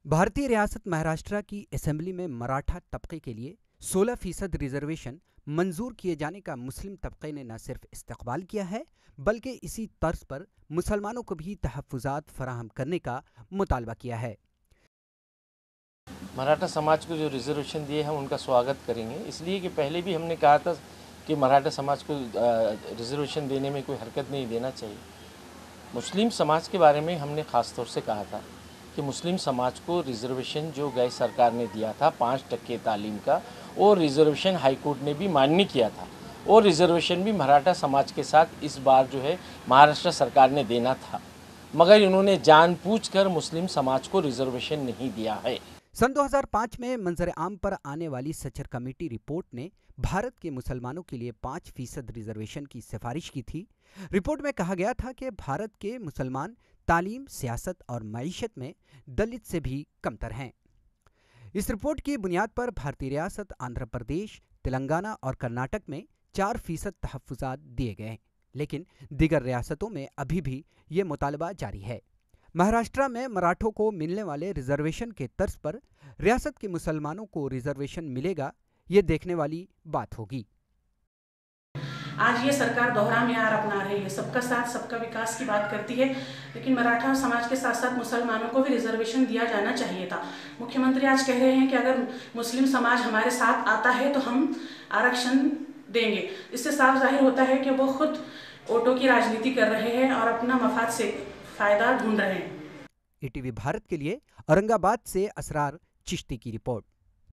भारतीय रियासत महाराष्ट्र की असेंबली में मराठा तबके के लिए 16% रिजर्वेशन मंजूर किए जाने का मुस्लिम तबके ने न सिर्फ इस्तकबाल किया है, बल्कि इसी तर्ज पर मुसलमानों को भी तहफ़्फ़ुज़ात फराहम करने का मुतालबा किया है। मराठा समाज को जो रिजर्वेशन दिए हैं उनका स्वागत करेंगे, इसलिए कि पहले भी हमने कहा था कि मराठा समाज को रिजर्वेशन देने में कोई हरकत नहीं देना चाहिए। मुस्लिम समाज के बारे में हमने ख़ास तौर से कहा था कि मुस्लिम समाज को रिजर्वेशन जो गई सरकार ने दिया था 5% तालीम का, और रिजर्वेशन हाई कोर्ट ने भी मान्य किया था, और रिजर्वेशन भी मराठा समाज के साथ इस बार जो है महाराष्ट्र सरकार ने देना था, मगर इन्होंने जानबूझकर मुस्लिम समाज को रिजर्वेशन नहीं दिया है। सन 2005 में मंजर आम पर आने वाली सचर कमेटी रिपोर्ट ने भारत के मुसलमानों के लिए 5% रिजर्वेशन की सिफारिश की थी। रिपोर्ट में कहा गया था कि भारत के मुसलमान तालीम, सियासत और मईशत में दलित से भी कमतर हैं। इस रिपोर्ट की बुनियाद पर भारतीय रियासत आंध्र प्रदेश, तेलंगाना और कर्नाटक में 4% तहफ़्फ़ुज़ात दिए गए, लेकिन दीगर रियासतों में अभी भी ये मुतालबा जारी है। महाराष्ट्र में मराठों को मिलने वाले रिजर्वेशन के तर्ज पर रियासत के मुसलमानों को रिजर्वेशन मिलेगा, ये देखने वाली बात होगी। आज ये सरकार दोहरा म्यार अपना रही है, सबका साथ सबका विकास की बात करती है, लेकिन मराठा समाज के साथ साथ मुसलमानों को भी रिजर्वेशन दिया जाना चाहिए था। मुख्यमंत्री आज कह रहे हैं कि अगर मुस्लिम समाज हमारे साथ आता है तो हम आरक्षण देंगे। इससे साफ जाहिर होता है कि वो खुद वोटों की राजनीति कर रहे हैं और अपना मफाद से फायदा ढूंढ रहे हैं। ईटीवी भारत के लिए औरंगाबाद से असरार चिश्ती की रिपोर्ट।